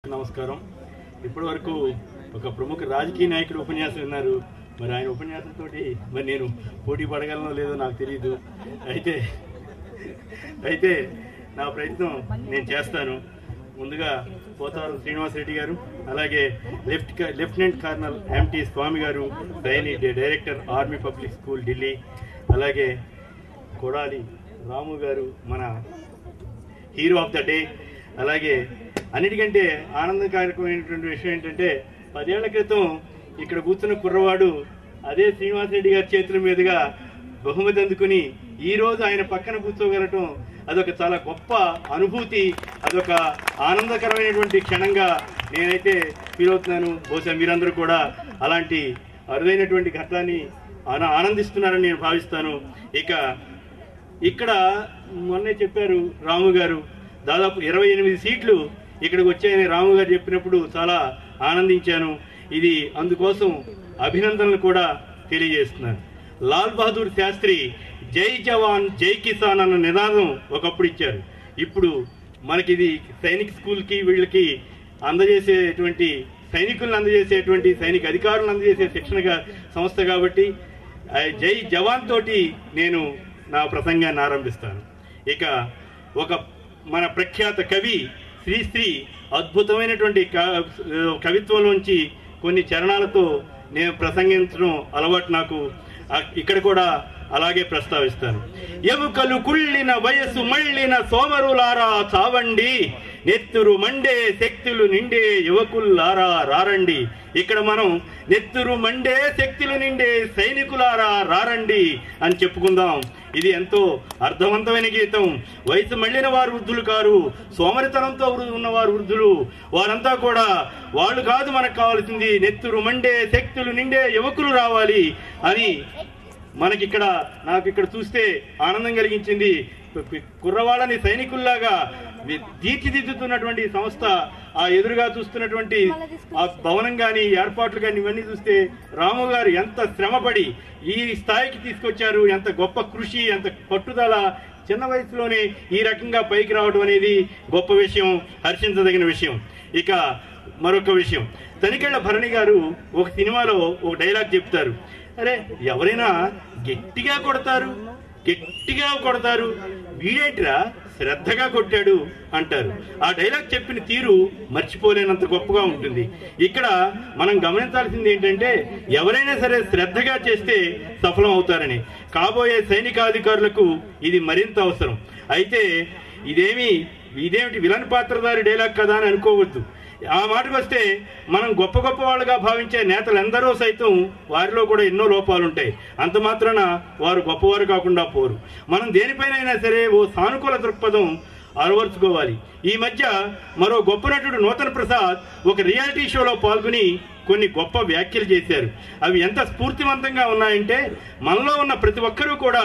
నమస్కారం. ఇప్పటి వరకు ఒక ప్రముఖ రాజకీయ నాయకుడు ఉపన్యాసం విన్నారు. మరి ఆయన ఉపన్యాసంతో మరి నేను పోటీ పడగలనో లేదో నాకు తెలియదు. అయితే నా ప్రయత్నం నేను చేస్తాను. ముందుగా పోతారు శ్రీనివాసరెడ్డి గారు, అలాగే లెఫ్టినెంట్ కర్నల్ ఎంటీ స్వామి గారు, director army public school Delhi, అలాగే కొడాలి రాము గారు, మన హీరో ఆఫ్ ద డే. అలాగే అన్నిటికంటే ఆనందకరమైనటువంటి విషయం ఏంటంటే 10 ఏళ్ల క్రితం ఇక్కడ కూర్చున్న కుర్రవాడు అదే శ్రీనివాసరెడ్డి గారి చేతుల మీదుగా బహుమతి అందుకుని ఈరోజు ఆయన పక్కన కూర్చోగలటం అదొక చాలా గొప్ప అనుభూతి, అదొక ఆనందకరమైనటువంటి క్షణంగా నేనైతే ఫీల్ అవుతున్నాను. బహుశా మీరందరూ కూడా అలాంటి అరుదైనటువంటి ఘట్టాన్ని ఆనందిస్తున్నారని నేను భావిస్తాను. ఇక్కడ మొన్నే చెప్పారు రాము గారు, దాదాపు 28 సీట్లు ఇక్కడికి వచ్చాయని రాము గారు చెప్పినప్పుడు చాలా ఆనందించాను. ఇది అందుకోసం అభినందనలు కూడా తెలియజేస్తున్నాను. లాల్ బహదూర్ శాస్త్రి జై జవాన్ జై కిసాన్ అన్న నినాదం ఒకప్పుడు ఇచ్చారు. ఇప్పుడు మనకి ఇది సైనిక్ స్కూల్కి వీళ్ళకి అందజేసేటువంటి సైనికులను అందజేసేటువంటి సైనిక అధికారులను అందజేసే శిక్షణ సంస్థ కాబట్టి జై జవాన్ తోటి నేను నా ప్రసంగాన్ని ఆరంభిస్తాను. ఒక మన ప్రఖ్యాత కవి శ్రీశ్రీ అద్భుతమైనటువంటి కవిత్వంలోంచి కొన్ని చరణాలతో నేను ప్రసంగించడం అలవాటు నాకు. ఇక్కడ కూడా అలాగే ప్రస్తావిస్తాను. ఎముకలు కుళ్ళిన వయసు మళ్ళిన సోమరులారా చావండి, నెత్తురు మండే శక్తులు నిండే యువకుల్లారా రారండి. ఇక్కడ మనం నెత్తురు మండే శక్తులు నిండే సైనికులారా రారండి అని చెప్పుకుందాం. ఇది ఎంతో అర్థవంతమైన గీతం. వయసు మళ్ళిన వారు వృద్ధులు కారు, సోమరితనంతో ఉన్నవారు వృద్ధులు. వారంతా కూడా వాళ్ళు కాదు మనకు కావాల్సింది, నెత్తురు మండే శక్తులు నిండే యువకులు రావాలి అని నాకు ఇక్కడ చూస్తే ఆనందం కలిగించింది. కుర్రవాళ్ళని సైనికుల్లాగా తీర్చిదిద్దుతున్నటువంటి సంస్థ, ఆ ఎదురుగా చూస్తున్నటువంటి ఆ భవనం కానీ ఏర్పాట్లు కానీ ఇవన్నీ చూస్తే రాము గారు ఎంత శ్రమపడి ఈ స్థాయికి తీసుకొచ్చారు, ఎంత గొప్ప కృషి, ఎంత పట్టుదల. చిన్న వయసులోనే ఈ రకంగా పైకి రావడం అనేది గొప్ప విషయం, హర్షించదగిన విషయం. మరొక విషయం, తనికెళ్ల భరణి గారు ఒక సినిమాలో ఒక డైలాగ్ చెప్తారు. అరే ఎవరైనా గట్టిగా కొడతారు, వీడేంటిరా శ్రద్ధగా కొట్టాడు అంటారు. ఆ డైలాగ్ చెప్పిన తీరు మర్చిపోలేనంత గొప్పగా ఉంటుంది. ఇక్కడ మనం గమనించాల్సింది ఏంటంటే ఎవరైనా సరే శ్రద్ధగా చేస్తే సఫలం అవుతారని. కాబోయే సైనికాధికారులకు ఇది మరింత అవసరం. అయితే ఇదేమిటి విలన్ పాత్రధారి డైలాగ్ కదా అని అనుకోవద్దు. ఆ మాటకు వస్తే మనం గొప్ప వాళ్ళుగా భావించే నేతలందరూ సైతం వారిలో కూడా ఎన్నో లోపాలుంటాయి. అంత మాత్రాన వారు గొప్పవారు కాకుండా పోరు. మనం దేనిపైనైనా సరే ఓ సానుకూల దృక్పథం అలవర్చుకోవాలి. ఈ మధ్య మరో గొప్ప నటుడు నూతన్ ప్రసాద్ ఒక రియాలిటీ షోలో పాల్గొని కొన్ని గొప్ప వ్యాఖ్యలు చేశారు. అవి ఎంత స్ఫూర్తివంతంగా ఉన్నాయంటే మనలో ఉన్న ప్రతి ఒక్కరూ కూడా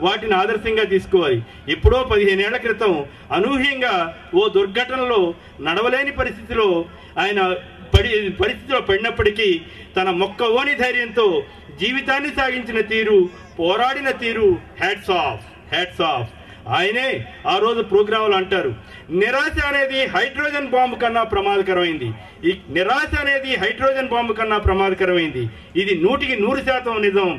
వాటిని ఆదర్శంగా తీసుకోవాలి. ఎప్పుడో 15 ఏళ్ల క్రితం అనూహ్యంగా ఓ దుర్ఘటనలో నడవలేని పరిస్థితిలో పడినప్పటికీ తన మొక్కవోని ధైర్యంతో జీవితాన్ని సాగించిన తీరు, పోరాడిన తీరు హ్యాట్స్ ఆఫ్. ఆయనే ఆ రోజు ప్రోగ్రాంలు అంటారు, నిరాశ అనేది హైడ్రోజన్ బాంబు కన్నా ప్రమాదకరమైంది. ఈ నిరాశ అనేది హైడ్రోజన్ బాంబు కన్నా ప్రమాదకరమైంది. ఇది 100% నిజం.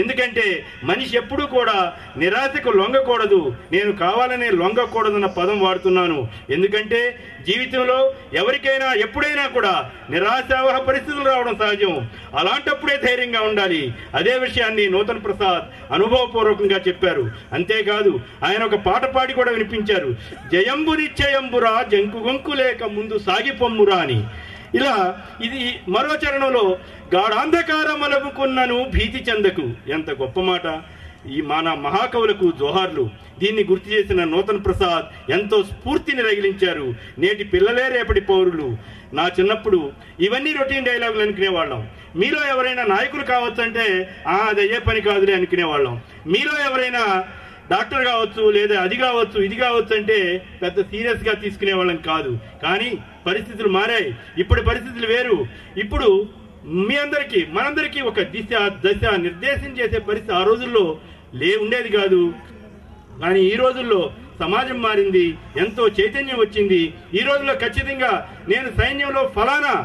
ఎందుకంటే మనిషి ఎప్పుడూ కూడా నిరాశకు లొంగకూడదు, నేను కావాలనే లొంగకూడదన్న పదం వాడుతున్నాను. ఎందుకంటే జీవితంలో ఎవరికైనా ఎప్పుడైనా కూడా నిరాశావహ పరిస్థితులు రావడం సహజం. అలాంటప్పుడే ధైర్యంగా ఉండాలి. అదే విషయాన్ని నూతన్ ప్రసాద్ అనుభవపూర్వకంగా చెప్పారు. అంతేకాదు ఆయన ఒక పాట పాడి కూడా వినిపించారు. జయంబు నిశ్చయంబురా జంకు గొంకు లేక ముందు సాగిపొమ్మురా అని. ఇది మరో చరణంలో గాఢాంధకారం అలముకున్నను భీతి చెందకు. ఎంత గొప్ప మాట. ఈ మన మహాకవులకు జోహార్లు. దీన్ని గుర్తు చేసిన నూతన్ ప్రసాద్ ఎంతో స్ఫూర్తిని రగిలించారు. నేటి పిల్లలే రేపటి పౌరులు. నా చిన్నప్పుడు ఇవన్నీ రొటీన్ డైలాగులు అనుకునేవాళ్ళం. మీలో ఎవరైనా నాయకులు కావచ్చు అంటే అది అయ్యే పని కాదులే అనుకునేవాళ్ళం. మీలో ఎవరైనా డాక్టర్ కావచ్చు, లేదా అది కావచ్చు, ఇది కావచ్చు అంటే పెద్ద సీరియస్గా తీసుకునేవాళ్ళం కాదు. కానీ పరిస్థితులు మారాయి. ఇప్పుడు పరిస్థితులు వేరు. ఇప్పుడు మనందరికీ ఒక దశ నిర్దేశం చేసే పరిస్థితి ఆ రోజుల్లో ఉండేది కాదు. కానీ ఈ రోజుల్లో సమాజం మారింది, ఎంతో చైతన్యం వచ్చింది. ఈ రోజులో ఖచ్చితంగా నేను సైన్యంలో ఫలానా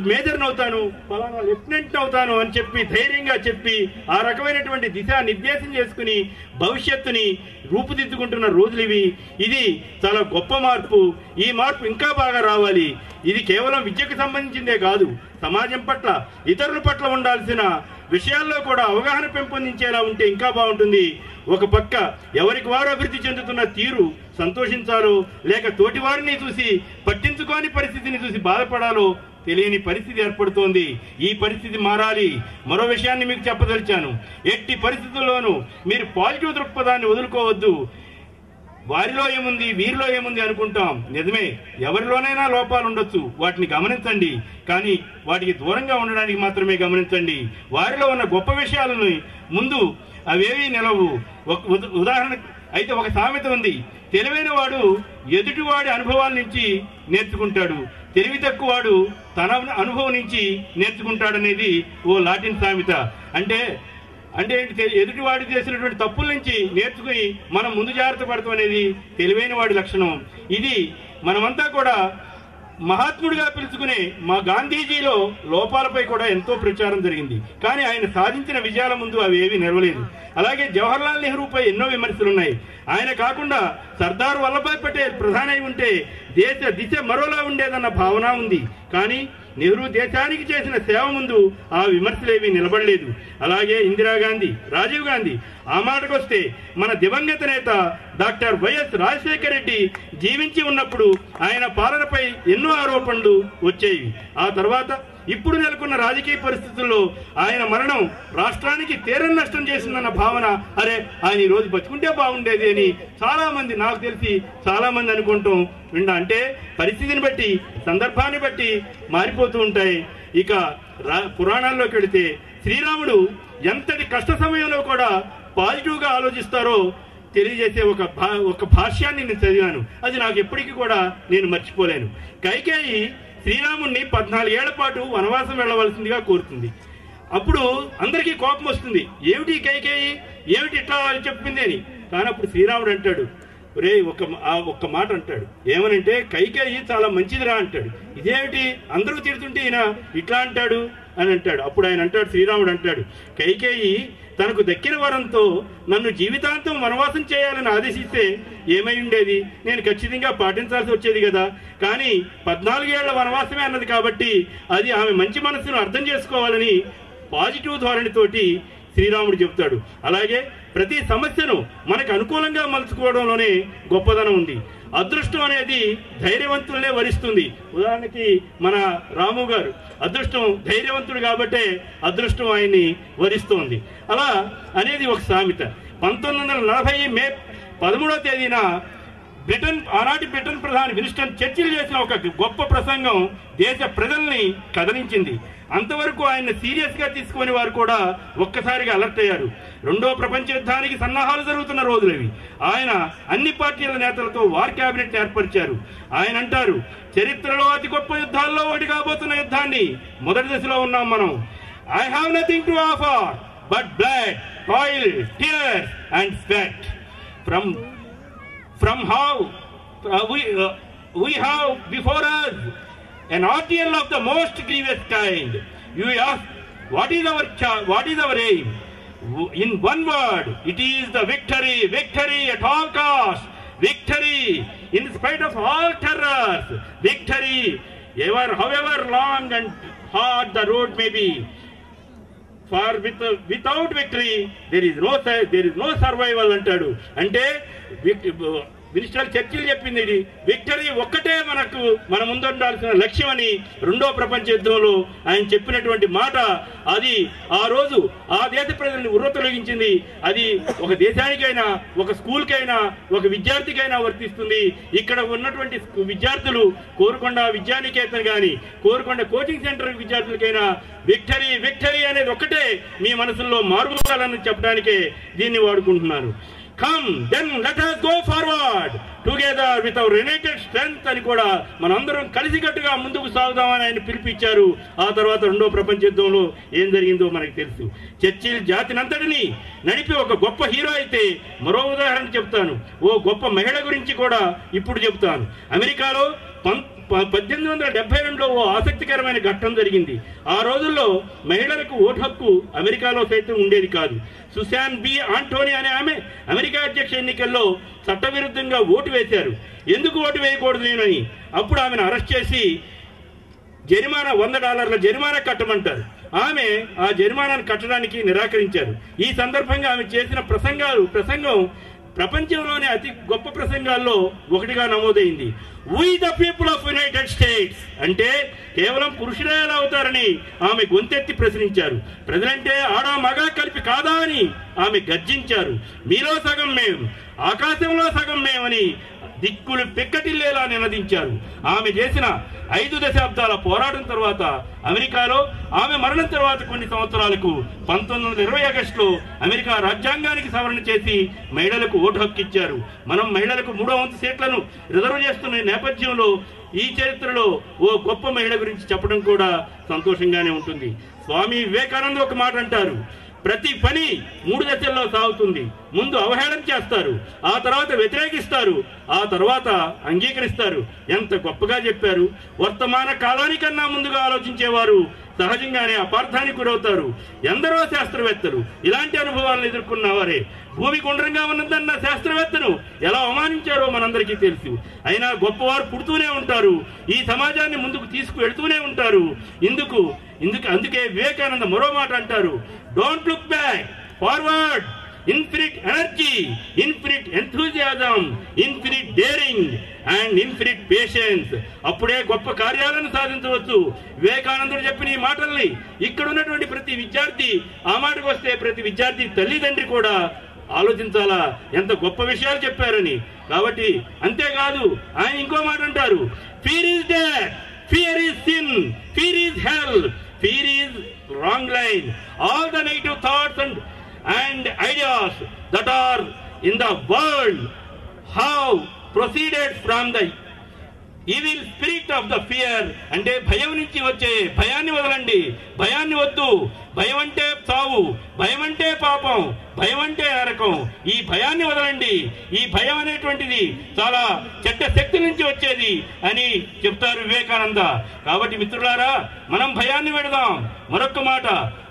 మేజర్ని అవుతాను, ఫలానా లెఫ్టినెంట్ అవుతాను అని చెప్పి ధైర్యంగా చెప్పి ఆ రకమైనటువంటి దిశా నిర్దేశం చేసుకుని భవిష్యత్తుని రూపుదిద్దుకుంటున్న రోజులు ఇవి. ఇది చాలా గొప్ప మార్పు. ఈ మార్పు ఇంకా బాగా రావాలి. ఇది కేవలం విద్యకు సంబంధించిందే కాదు, సమాజం పట్ల ఇతరుల పట్ల ఉండాల్సిన విషయాల్లో కూడా అవగాహన పెంపొందించేలా ఉంటే ఇంకా బాగుంటుంది. ఒక పక్క ఎవరికి వారు అభివృద్ధి చెందుతున్న తీరు సంతోషించాలో లేక తోటివారిని చూసి పట్టించుకోని పరిస్థితిని చూసి బాధపడాలో తెలియని పరిస్థితి ఏర్పడుతోంది. ఈ పరిస్థితి మారాలి. మరో విషయాన్ని మీకు చెప్పదలిచాను. ఎట్టి పరిస్థితుల్లోనూ మీరు పాజిటివ్ దృక్పథాన్ని వదులుకోవద్దు. వారిలో ఏముంది, వీరిలో ఏముంది అనుకుంటాం. నిజమే, ఎవరిలోనైనా లోపాలు ఉండొచ్చు, వాటిని గమనించండి. కానీ వాటికి దూరంగా ఉండడానికి మాత్రమే గమనించండి. వారిలో ఉన్న గొప్ప విషయాలను ముందు అవేవి నిలవు. ఉదాహరణ అయితే ఒక సామెత ఉంది, తెలివైన వాడు ఎదుటివాడి అనుభవాల నుంచి నేర్చుకుంటాడు, తెలివి తక్కువ వాడు తన అనుభవం నుంచి నేర్చుకుంటాడనేది ఓ లాటిన్ సామెత. అంటే ఏంటి, ఎదుటివాడు చేసినటువంటి తప్పుల నుంచి నేర్చుకుని మనం ముందు జాగ్రత్త పడతాం అనేది తెలివైన వాడి లక్షణం. ఇది మనమంతా కూడా మహాత్ముడిగా పిలుచుకునే మా గాంధీజీలో లోపాలపై కూడా ఎంతో ప్రచారం జరిగింది. కానీ ఆయన సాధించిన విజయాల ముందు అవి ఏవి నిలవలేదు. అలాగే జవహర్లాల్ నెహ్రూపై ఎన్నో విమర్శలున్నాయి. ఆయన కాకుండా సర్దార్ వల్లభాయ్ పటేల్ ప్రధాని ఉంటే దేశ దిశ మరోలా ఉండేదన్న భావన ఉంది. కానీ నెహ్రూ దేశానికి చేసిన సేవ ముందు ఆ విమర్శలేవి నిలబడలేదు. అలాగే ఇందిరాగాంధీ, రాజీవ్ గాంధీ, ఆ మాటకొస్తే మన దివంగత నేత డాక్టర్ వైఎస్ రాజశేఖర రెడ్డి జీవించి ఉన్నప్పుడు ఆయన పాలనపై ఎన్నో ఆరోపణలు వచ్చేవి. ఆ తర్వాత ఇప్పుడు నెలకొన్న రాజకీయ పరిస్థితుల్లో ఆయన మరణం రాష్ట్రానికి తీరని నష్టం చేసిందన్న భావన, అరే ఆయన ఈ రోజు బతుకుంటే బాగుండేది అని చాలా మంది, నాకు తెలిసి చాలా మంది అనుకుంటాం విండా. అంటే పరిస్థితిని బట్టి సందర్భాన్ని బట్టి మారిపోతూ ఉంటాయి. ఇక పురాణాల్లోకి వెళితే శ్రీరాముడు ఎంతటి కష్ట సమయంలో కూడా పాజిటివ్ గా ఆలోచిస్తారో తెలియజేసే ఒక భాష్యాన్ని నేను చదివాను. అది నాకు ఎప్పటికీ కూడా నేను మర్చిపోలేను. కైకేయి శ్రీరాముడిని 14 ఏళ్ల పాటు వనవాసం వెళ్ళవలసిందిగా కోరుతుంది. అప్పుడు అందరికీ కోపం వస్తుంది, ఏమిటి కైకేయి, ఏమిటి ఇట్లా చెప్పింది అని. కానీ అప్పుడు శ్రీరాముడు అంటాడు, ఒరే ఒక్క మాట అంటాడు. ఏమనంటే, కైకేయి చాలా మంచిదిరా అంటాడు. ఇదేమిటి అందరూ తిడుతుంటే ఈయన ఇట్లా అంటాడు అని అంటాడు. అప్పుడు ఆయన అంటాడు, శ్రీరాముడు అంటాడు, కైకేయి తనకు దక్కిన వరంతో నన్ను జీవితాంతం వనవాసం చేయాలని ఆదేశిస్తే ఏమై ఉండేది, నేను ఖచ్చితంగా పాటించాల్సి వచ్చేది కదా. కానీ 14 ఏళ్ల వనవాసమే అన్నది కాబట్టి అది ఆమె మంచి మనసును అర్థం చేసుకోవాలని పాజిటివ్ ధోరణితోటి శ్రీరాముడు చెబుతాడు. అలాగే ప్రతి సమస్యను మనకు అనుకూలంగా మలుచుకోవడంలోనే గొప్పదనం ఉంది. అదృష్టం అనేది ధైర్యవంతులనే వరిస్తుంది. ఉదాహరణకి మన రాము గారు అదృష్టం ధైర్యవంతుడు కాబట్టే అదృష్టం ఆయన్ని వరిస్తోంది. అలా అనేది ఒక సామెత. 1940 మే 13వ తేదీన ఆనాటి బ్రిటన్ ప్రధాని విన్స్టన్ చర్చిల్ చేసిన ఒక గొప్ప ప్రసంగం దేశ ప్రజల్ని కదిలించింది. అంతవరకు ఆయన సీరియస్ గా తీసుకుని వారు కూడా ఒక్కసారిగా అలర్ట్ అయ్యారు. రెండో ప్రపంచ యుద్ధానికి సన్నాహాలు జరుగుతున్న రోజులవి. ఆయన అన్ని పార్టీల నేతలతో వార్ క్యాబినెట్ ఏర్పరిచారు. ఆయన అంటారు, చరిత్రలో అతి గొప్ప యుద్ధాల్లో ఒకటి కాబోతున్న యుద్ధాన్ని మొదటి దశలో ఉన్నాం మనం. I have nothing to offer but blood, toil, tears and sweat. From how we have before us an ordeal of the most grievous kind. You ask, what is our aim? In one word, it is the victory at all costs, victory in spite of all terrors, victory however long and hard the road may be. For without victory there is no survival అంటాడు. అంటే Winston Churchill చెప్పింది ఇది. Victory ఒక్కటే మన ముందుండాల్సిన లక్ష్యం అని రెండో ప్రపంచ యుద్ధంలో ఆయన చెప్పినటువంటి మాట. అది ఆ రోజు ఆ దేశ ప్రజల్ని ఉర్రతొలగించింది. అది ఒక దేశానికైనా, ఒక స్కూల్కైనా, ఒక విద్యార్థికైనా వర్తిస్తుంది. ఇక్కడ ఉన్నటువంటి విద్యార్థులు కోరుకొండ విద్యానికేతన్ కానీ, కోరుకొండ కోచింగ్ సెంటర్ విద్యార్థులకైనా విక్టరీ అనేది ఒక్కటే మీ మనసుల్లో మార్పులని చెప్పడానికే దీన్ని వాడుకుంటున్నారు. Come then let us go forward together with our united strength అని కూడా మనందరం కలిసికట్టుగా ముందుకు సాగుదామని ఆయన పిలిపించారు. ఆ తర్వాత రెండో ప్రపంచ యుద్ధంలో ఏం జరిగిందో మనకు తెలుసు. చర్చిల్ జాతినంతటిని నడిపి ఒక గొప్ప హీరో అయితే మరో ఉదాహరణ చెప్తాను. ఓ గొప్ప మహిళ గురించి కూడా ఇప్పుడు చెప్తాను. అమెరికాలో 1872లో ఓ ఆసక్తికరమైన ఘట్టం జరిగింది. ఆ రోజుల్లో మహిళలకు ఓటు హక్కు అమెరికాలో సైతం ఉండేది కాదు. సుసాన్ బి ఆంటోనీ అనే ఆమె అమెరికా అధ్యక్ష ఎన్నికల్లో చట్టవిరుద్ధంగా ఓటు వేశారు. ఎందుకు ఓటు వేయకూడదు నేనని అప్పుడు ఆమెను అరెస్ట్ చేసి జరిమానా $100 జరిమానా కట్టమంటారు. ఆమె ఆ జరిమానాను కట్టడానికి నిరాకరించారు. ఈ సందర్భంగా ఆమె చేసిన ప్రసంగం ప్రపంచంలోనే అతి గొప్ప ప్రసంగాల్లో ఒకటిగా నమోదైంది. We the people of United States అంటే కేవలం పురుషులే ఎలా అవుతారని ఆమె గొంతెత్తి ప్రశ్నించారు. ప్రజలంటే ఆడా మగా కలిపి కాదా అని ఆమె గర్జించారు. మీలో సగం మేం, ఆకాశంలో సగం మేమని దిక్కులు పెక్కటిల్లేలా నినదించారు. ఆమె చేసిన 5 దశాబ్దాల పోరాటం తర్వాత అమెరికాలో ఆమె మరణం తర్వాత కొన్ని సంవత్సరాలకు 1920 ఆగస్టులో అమెరికా రాజ్యాంగానికి సవరణ చేసి మహిళలకు ఓటు హక్కు ఇచ్చారు. మనం మహిళలకు 3వ వంతు సీట్లను రిజర్వ్ చేస్తున్న నేపథ్యంలో ఈ చరిత్రలో ఓ గొప్ప మహిళ గురించి చెప్పడం కూడా సంతోషంగానే ఉంటుంది. స్వామి వివేకానంద ఒక మాట అంటారు, ప్రతి పని 3 దశల్లో సాగుతుంది. ముందు అవహేళన చేస్తారు, ఆ తర్వాత వ్యతిరేకిస్తారు, ఆ తర్వాత అంగీకరిస్తారు. ఎంత గొప్పగా చెప్పారు. వర్తమాన కాలానికన్నా ముందుగా ఆలోచించేవారు సహజంగానే అపార్థానికి గురవుతారు. ఎందరో శాస్త్రవేత్తలు ఇలాంటి అనుభవాలను ఎదుర్కొన్నవారే. భూమి గుండ్రంగా ఉన్నదన్న శాస్త్రవేత్తను ఎలా అవమానించారో మనందరికీ తెలుసు. అయినా గొప్పవారు పుడుతూనే ఉంటారు, ఈ సమాజాన్ని ముందుకు తీసుకువెళ్తూనే ఉంటారు. అందుకే వివేకానంద మరో మాట అంటారు, don't look back, forward. Infinite energy, infinite enthusiasm, infinite daring and infinite patience. అప్పుడే గొప్ప కార్యాలను సాధించవచ్చు. వివేకానందుడు చెప్పిన ఈ మాటల్ని ఇక్కడ ఉన్నటువంటి ప్రతి విద్యార్థి, ఆ మాటకు వస్తే ప్రతి విద్యార్థి తల్లిదండ్రి కూడా ఆలోచించాలా, ఎంత గొప్ప విషయాలు చెప్పారని. కాబట్టి అంతేకాదు ఆయన ఇంకో మాట అంటారు, fear is death, fear is sin, fear is hell, fear is wrong line. All the negative thoughts and ideas that are in the world have proceeded from the evil spirit of the fear. అంటే భయం నుంచి వచ్చే భయాన్ని వదలండి, భయాన్ని వద్దు. భయం అంటే చావు, భయం అంటే పాపం, భయం అంటే నరకం. ఈ భయాన్ని వదలండి. ఈ భయం అనేటువంటిది చాలా చెడ్డ శక్తి నుంచి వచ్చేది అని చెప్తారు వివేకానంద. కాబట్టి మిత్రులారా, మనం భయాన్ని పెడదాం. మరొక మాట,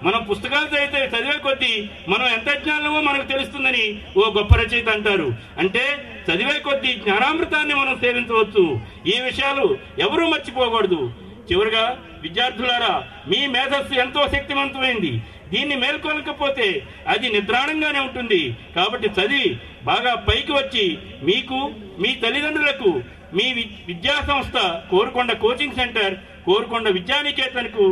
మనం పుస్తకాలు చదివే కొద్దీ మనం ఎంత జ్ఞానమో మనకు తెలుస్తుందని ఓ గొప్ప రచయిత అంటారు. అంటే చదివే కొద్దీ జ్ఞానామృతాన్ని మనం సేవించవచ్చు. ఈ విషయాలు ఎవరూ మర్చిపోకూడదు. చివరిగా విద్యార్థులారా, మీ మేధస్సు ఎంతో శక్తివంతమైంది. దీన్ని మేల్కొనకపోతే అది నిద్రాణంగానే ఉంటుంది. కాబట్టి చదివి బాగా పైకి వచ్చి మీకు, మీ తల్లిదండ్రులకు, మీ విద్యా సంస్థ కోరుకొండ కోచింగ్ సెంటర్, కోరుకొండ విద్యానికేతన్కు,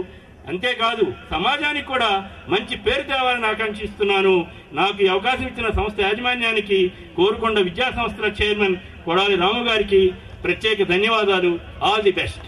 అంతేకాదు సమాజానికి కూడా మంచి పేరు తేవాలని ఆకాంక్షిస్తున్నాను. నాకు ఈ అవకాశం ఇచ్చిన సంస్థ యాజమాన్యానికి, కోరుకొండ విద్యా సంస్థల చైర్మన్ కొడాలి రాము గారికి ప్రత్యేక ధన్యవాదాలు. All the best.